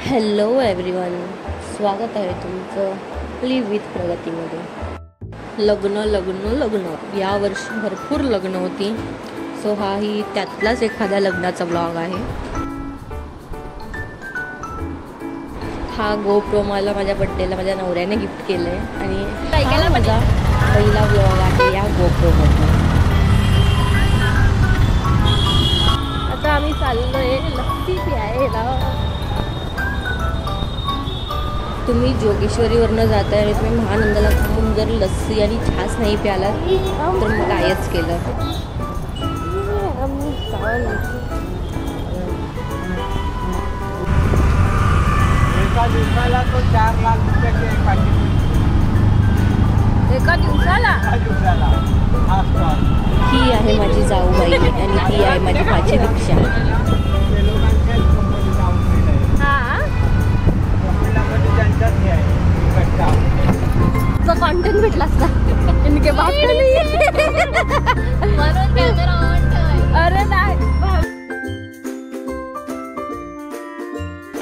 Hello everyone, स्वागत आहे तुमचं लिव्ह विथ प्रगतीमध्ये. लग्न लग्न लग्न यावर्षी भरपूर लग्न होती. सो हाही त्यातलाच एखाद्या लग्नाचा ब्लॉग आहे. हा गोप्रो मला माझ्या बड्डेला माझ्या नवऱ्याने गिफ्ट केलं आहे आणि हा माझा पहिला ब्लॉग आहे या गोप्रोमधून. आता आम्ही चाललोय लस्सी प्यायला. तुम्ही जोगेश्वरीवरनं जाताय आणि तुम्ही महानंदाला थांबून जर लस्सी आणि छास नाही प्याला तर मग कायच केलं. एका दिवसाला तो 4 लाख रुपयाचे पाकिट. एका दिवसाला ही आहे माझी जाऊबाई आणि ही आहे माझी भाची दीक्षा. कंटेंट भेटला असता इनके बाप अरे नाही.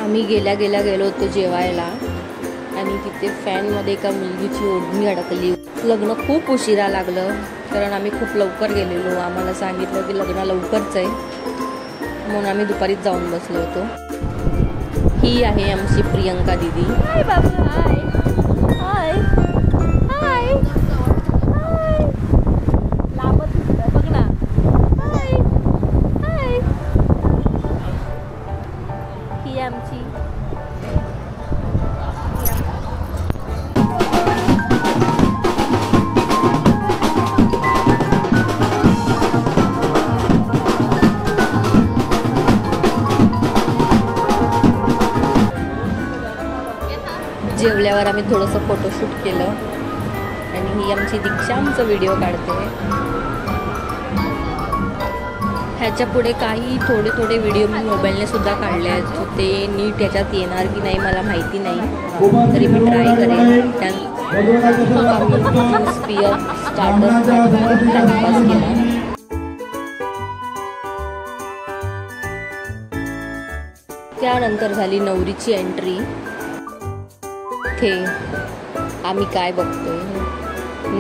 आम्ही गेल्या गेलो होतो जेवायला आणि तिथे फॅनमध्ये एका मुलगीची ओढणी अडकली. लग्न खूप उशिरा लागलं कारण आम्ही खूप लवकर गेलेलो. आम्हाला सांगितलं की लग्न लवकरच आहे म्हणून आम्ही दुपारीच जाऊन बसलो होतो. ही आहे आमची प्रियंका दीदी. हाय बाबा. हाय हाय हाय हाय. लांबच बघ ना. हाय हाय. ही आमची जेवल्यावर आम्ही थोडंसं फोटोशूट केलं आणि ही आमची दीक्षा आमचं व्हिडिओ काढते. ह्याच्या पुढे काही थोडे व्हिडिओ मी मोबाईलने सुद्धा काढले आहेत. ते नीट याच्यात येणार की नाही मला माहिती नाही, तरी मी ट्राय करेन. त्यानंतर आम्ही स्पियर स्टार्टर टाइमपास केला. त्यानंतर झाली नवरीची एंट्री. आम्ही काय बघतोय,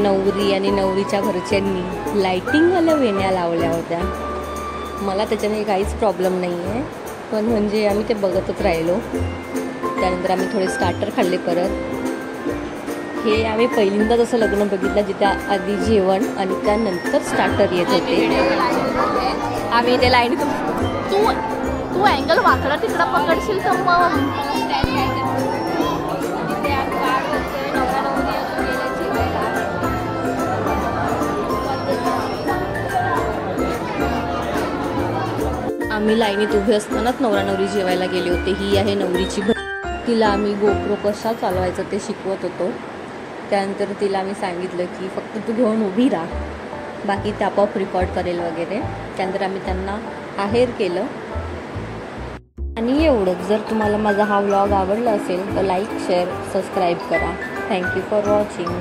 नवरी आणि नवरीच्या घरच्यांनी लाइटिंगवाल्या वेण्या लावल्या होत्या. मला त्याच्याने काहीच प्रॉब्लेम नाही आहे, पण म्हणजे आम्ही ते बघतच राहिलो. त्यानंतर आम्ही थोडे स्टार्टर खाल्ले परत. हे आम्ही पहिल्यांदाच असं लग्न बघितलं जिथे आधी जेवण आणि त्यानंतर स्टार्टर येत होते. आम्ही ते लाईन तू अँगल वाकडा तिकडा पकडशील तर मग आम्ही लाईनीत उभे असतानाच नवरा नवरी जेवायला गेले होते. ही आहे नवरीची बहीण. तिला आम्ही गोप्रो कसा चालवायचं ते शिकवत होतो. त्यानंतर तिला आम्ही सांगितलं की फक्त तू घेऊन उभी राहा, बाकी ते आपोआप रेकॉर्ड करेल वगैरे. त्यानंतर आम्ही त्यांना आहेर केलं. आणि एवढंच. जर तुम्हाला माझा हा व्लॉग आवडला असेल तर लाईक शेअर सबस्क्राईब करा. Thank you for watching.